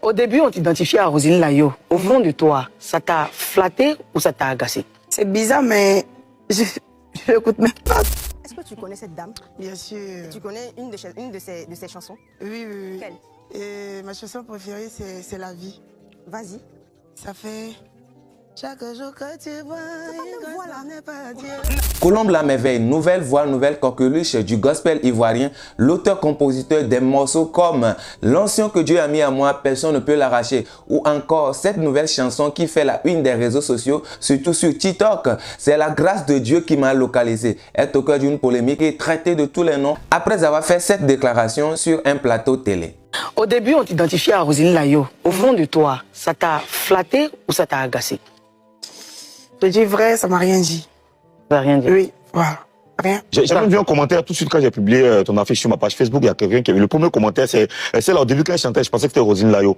Au début, on t'identifiait à Roselyne Layo. Au fond de toi, ça t'a flatté ou ça t'a agacé? C'est bizarre, mais je l'écoute même pas. Est-ce que tu connais cette dame? Bien sûr. Et tu connais une de ses chansons? Oui, oui, oui. Quelle? Et ma chanson préférée, c'est La vie. Vas-y. Ça fait... Chaque jour que tu vois, voilà. n'est pas Dieu. Colombe La Merveille, nouvelle voix, nouvelle coqueluche du gospel ivoirien, l'auteur-compositeur des morceaux comme L'ancien que Dieu a mis à moi, personne ne peut l'arracher, ou encore cette nouvelle chanson qui fait la une des réseaux sociaux, surtout sur TikTok. C'est la grâce de Dieu qui m'a localisé. Elle est au cœur d'une polémique et traitée de tous les noms après avoir fait cette déclaration sur un plateau télé. Au début, on t'identifiait à Roselyne Layo. Au fond de toi, ça t'a flatté ou ça t'a agacé? Je dis vrai, ça m'a rien dit. Ça t'a rien dit? Oui, voilà. Rien. J'ai même vu un commentaire tout de suite quand j'ai publié ton affiche sur ma page Facebook. Il y a quelqu'un qui a vu. Le premier commentaire, c'est là au début quand elle chantait. Je pensais que c'était Roselyne Layo.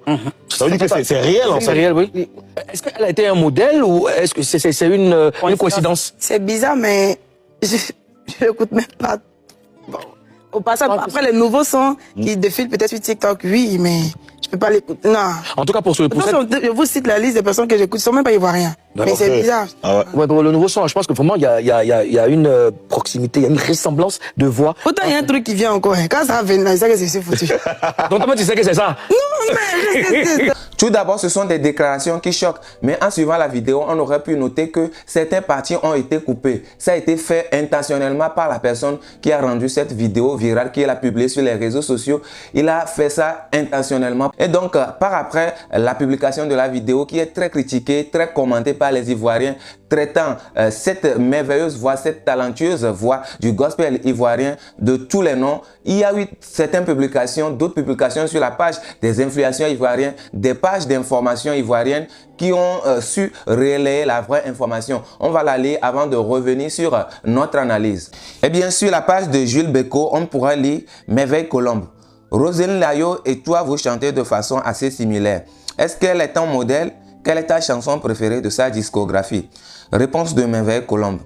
Ça veut dire que c'est réel en fait. C'est réel, oui. Est-ce qu'elle a été un modèle ou est-ce que c'est une coïncidence? C'est bizarre, mais je l'écoute même pas. Bon. Au passage, après les nouveaux sons qui défilent peut-être sur TikTok, oui, mais je peux pas l'écouter. Non. En tout cas, pour cette... Je vous cite la liste des personnes que j'écoute, ils sont même pas ivoiriens. Mais c'est bizarre. Ah ouais. Ouais, pour le nouveau son, je pense que vraiment, il y a une proximité, il y a une ressemblance de voix. Autant il y a un truc qui vient encore. Quand ça va venir, c'est que c'est foutu. Donc, comment tu sais que c'est ça? Non, mais... Tout d'abord, ce sont des déclarations qui choquent. Mais en suivant la vidéo, on aurait pu noter que certaines parties ont été coupées. Ça a été fait intentionnellement par la personne qui a rendu cette vidéo virale, qui l'a publiée sur les réseaux sociaux. Il a fait ça intentionnellement. Et donc, par après, la publication de la vidéo qui est très critiquée, très commentée par les Ivoiriens, traitant cette merveilleuse voix, cette talentueuse voix du gospel ivoirien de tous les noms. Il y a eu certaines publications, d'autres publications sur la page des influenceurs ivoiriens, des pages d'information ivoiriennes qui ont su relayer la vraie information. On va la lire avant de revenir sur notre analyse. Et bien sûr, la page de Jules Beko, on pourrait lire Merveille Colombe. Roselyne Layo et toi, vous chantez de façon assez similaire. Est-ce qu'elle est ton modèle? Quelle est ta chanson préférée de sa discographie? Réponse de Merveille Colombe.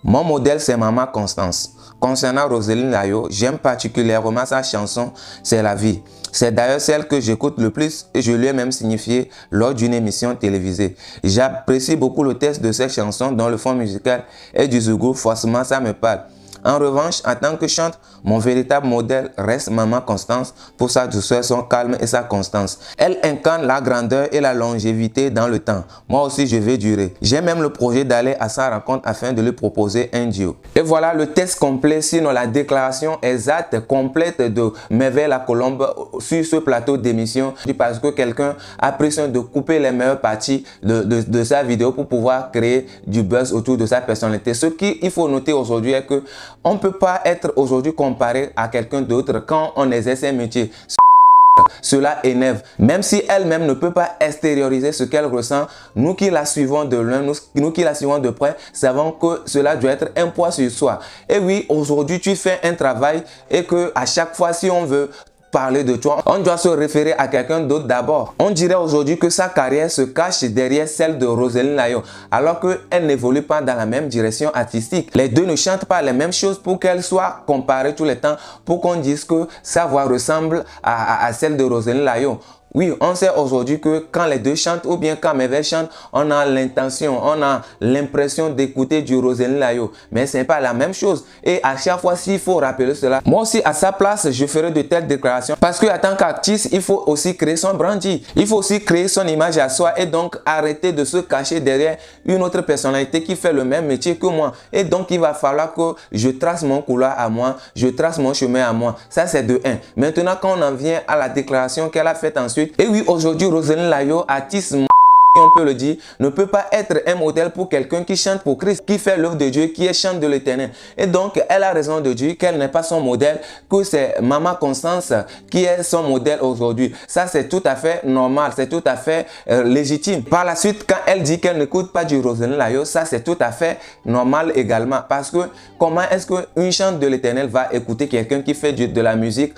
Mon modèle, c'est Maman Constance. Concernant Roselyne Layo, j'aime particulièrement sa chanson « C'est la vie ». C'est d'ailleurs celle que j'écoute le plus et je lui ai même signifié lors d'une émission télévisée. J'apprécie beaucoup le texte de cette chanson dont le fond musical est du zougou, forcément ça me parle. En revanche, en tant que chante, mon véritable modèle reste Maman Constance pour sa douceur, son calme et sa constance. Elle incarne la grandeur et la longévité dans le temps. Moi aussi, je vais durer. J'ai même le projet d'aller à sa rencontre afin de lui proposer un duo. Et voilà le texte complet, sinon la déclaration exacte, complète de Merveille la Colombe sur ce plateau d'émission. Parce que quelqu'un a pris soin de couper les meilleures parties de sa vidéo pour pouvoir créer du buzz autour de sa personnalité. Ce qu'il faut noter aujourd'hui est que on ne peut pas être aujourd'hui comparé à quelqu'un d'autre quand on exerce un métier. Cela énerve. Même si elle-même ne peut pas extérioriser ce qu'elle ressent, nous qui la suivons de loin, nous qui la suivons de près, savons que cela doit être un poids sur soi. Et oui, aujourd'hui, tu fais un travail et que à chaque fois, si on veut parler de toi, on doit se référer à quelqu'un d'autre d'abord. On dirait aujourd'hui que sa carrière se cache derrière celle de Roselyne Layo, alors qu'elle n'évolue pas dans la même direction artistique. Les deux ne chantent pas les mêmes choses pour qu'elles soient comparées tous les temps, pour qu'on dise que sa voix ressemble à celle de Roselyne Layo. Oui, on sait aujourd'hui que quand les deux chantent ou bien quand Merveille chante, on a l'intention, on a l'impression d'écouter du Roselyne Layo. Mais ce n'est pas la même chose. Et à chaque fois, s'il faut rappeler cela, moi aussi à sa place, je ferai de telles déclarations. Parce qu'en tant qu'artiste, il faut aussi créer son branding. Il faut aussi créer son image à soi et donc arrêter de se cacher derrière une autre personnalité qui fait le même métier que moi. Et donc, il va falloir que je trace mon couloir à moi, je trace mon chemin à moi. Ça, c'est de 1. Maintenant, quand on en vient à la déclaration qu'elle a faite ensuite, et oui, aujourd'hui, Roselyne Layo, artiste, on peut le dire, ne peut pas être un modèle pour quelqu'un qui chante pour Christ, qui fait l'œuvre de Dieu, qui est chante de l'Éternel. Et donc, elle a raison de dire qu'elle n'est pas son modèle, que c'est Maman Constance qui est son modèle aujourd'hui. Ça, c'est tout à fait normal, c'est tout à fait légitime. Par la suite, quand elle dit qu'elle n'écoute pas du Roselyne Layo, ça, c'est tout à fait normal également. Parce que comment est-ce qu'une chante de l'Éternel va écouter quelqu'un qui fait de la musique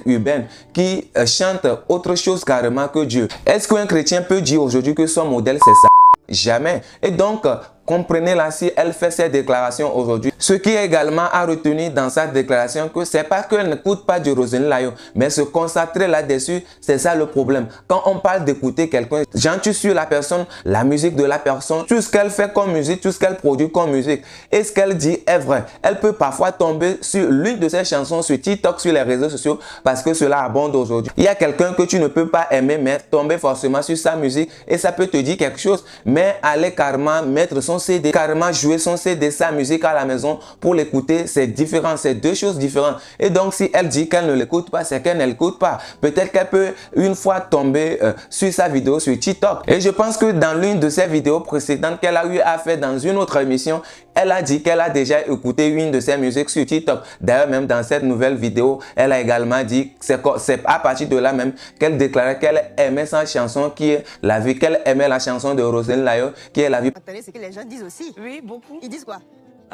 urbaine, qui chante autre chose carrément que Dieu? Est-ce qu'un chrétien peut dire aujourd'hui que son modèle c'est ça? Jamais. Et donc, comprenez-la si elle fait cette déclaration aujourd'hui. Ce qui est également à retenir dans sa déclaration, que c'est pas qu'elle n'écoute pas du Roselyne Layo, mais se concentrer là-dessus, c'est ça le problème. Quand on parle d'écouter quelqu'un, tu suis la personne, la musique de la personne, tout ce qu'elle fait comme musique, tout ce qu'elle produit comme musique, et ce qu'elle dit est vrai. Elle peut parfois tomber sur l'une de ses chansons sur TikTok, sur les réseaux sociaux, parce que cela abonde aujourd'hui. Il y a quelqu'un que tu ne peux pas aimer, mais tomber forcément sur sa musique, et ça peut te dire quelque chose, mais aller carrément mettre son CD, carrément jouer son CD, sa musique à la maison pour l'écouter, c'est différent, c'est deux choses différentes. Et donc si elle dit qu'elle ne l'écoute pas, c'est qu'elle ne l'écoute pas. Peut-être qu'elle peut une fois tomber sur sa vidéo sur TikTok. Et je pense que dans l'une de ses vidéos précédentes qu'elle a eu à faire dans une autre émission, elle a dit qu'elle a déjà écouté une de ses musiques sur TikTok. D'ailleurs, même dans cette nouvelle vidéo, elle a également dit que c'est à partir de là même qu'elle déclarait qu'elle aimait sa chanson qui est La Vie, qu'elle aimait la chanson de Roselyne Layo qui est La Vie. Attendez, c'est que les gens disent aussi. Oui, beaucoup. Ils disent quoi?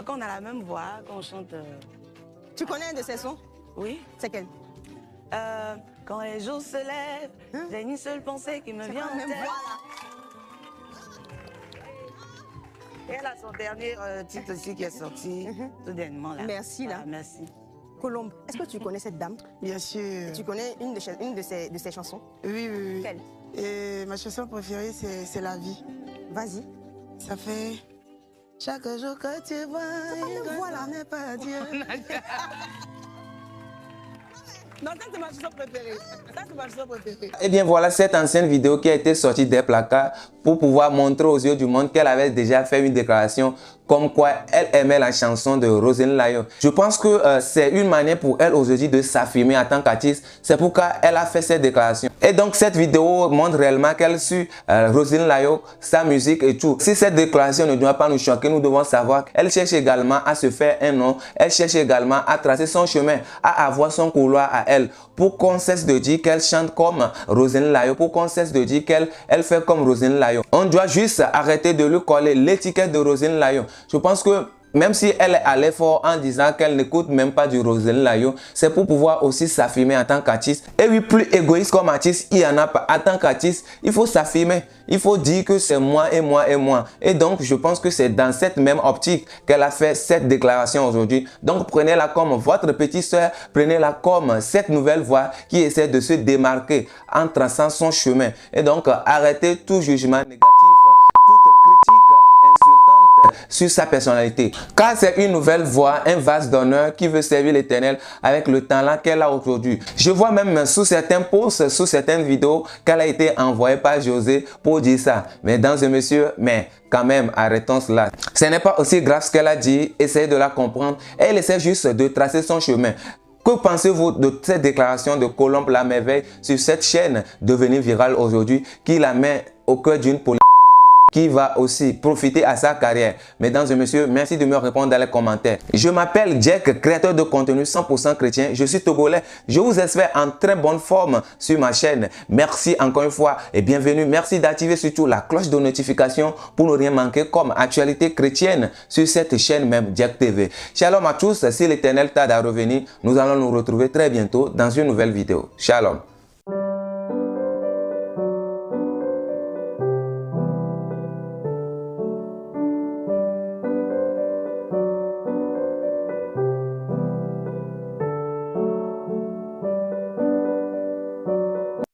Quand on a la même voix, quand on chante... Tu connais un de ces sons? Oui. C'est quel? Quand les jours se lèvent, j'ai une seule pensée qui me vient en même tête. voix là. Et elle a son dernier titre aussi qui est sorti tout dernièrement là. Merci là. Voilà, merci. Colombe, est-ce que tu connais cette dame? Bien sûr. Tu connais une de ses chansons? Oui, oui, oui. Quelle? Et ma chanson préférée, c'est La Vie. Vas-y. Ça fait... Chaque jour que tu vois, même voix, là. n'est pas Dieu. Non, ça c'est ma chanson préférée. Ça c'est ma chanson préférée. Et bien voilà cette ancienne vidéo qui a été sortie des placards pour pouvoir montrer aux yeux du monde qu'elle avait déjà fait une déclaration comme quoi elle aimait la chanson de Roselyne Layo. Je pense que c'est une manière pour elle aujourd'hui de s'affirmer en tant qu'artiste. C'est pourquoi elle a fait cette déclaration. Et donc cette vidéo montre réellement qu'elle suit Roselyne Layo, sa musique et tout. Si cette déclaration ne doit pas nous choquer, nous devons savoir qu'elle cherche également à se faire un nom. Elle cherche également à tracer son chemin, à avoir son couloir à elle. Pour qu'on cesse de dire qu'elle chante comme Roselyne Layo, pour qu'on cesse de dire qu'elle fait comme Roselyne Layo. On doit juste arrêter de lui coller l'étiquette de Roselyne Layo. Je pense que même si elle allait fort en disant qu'elle n'écoute même pas du Roselyne Layo, c'est pour pouvoir aussi s'affirmer en tant qu'artiste. Et oui, plus égoïste comme artiste, il n'y en a pas. En tant qu'artiste, il faut s'affirmer. Il faut dire que c'est moi et moi et moi. Et donc, je pense que c'est dans cette même optique qu'elle a fait cette déclaration aujourd'hui. Donc, prenez-la comme votre petite soeur. Prenez-la comme cette nouvelle voix qui essaie de se démarquer en traçant son chemin. Et donc, arrêtez tout jugement négatif, toute critique insultante sur sa personnalité. Car c'est une nouvelle voix, un vase d'honneur qui veut servir l'Éternel avec le talent qu'elle a aujourd'hui. Je vois même sous certains posts, sous certaines vidéos qu'elle a été envoyée par José pour dire ça. Mesdames et messieurs, mais quand même, arrêtons cela. Ce n'est pas aussi grave ce qu'elle a dit, essayez de la comprendre. Elle essaie juste de tracer son chemin. Que pensez-vous de cette déclaration de Colombe La Merveille sur cette chaîne devenue virale aujourd'hui qui la met au cœur d'une politique qui va aussi profiter à sa carrière? Mesdames et messieurs, merci de me répondre dans les commentaires. Je m'appelle Jack, créateur de contenu 100% chrétien. Je suis togolais. Je vous espère en très bonne forme sur ma chaîne. Merci encore une fois et bienvenue. Merci d'activer surtout la cloche de notification pour ne rien manquer comme actualité chrétienne sur cette chaîne même Jack TV. Shalom à tous. Si l'Éternel tarde à revenir, nous allons nous retrouver très bientôt dans une nouvelle vidéo. Shalom.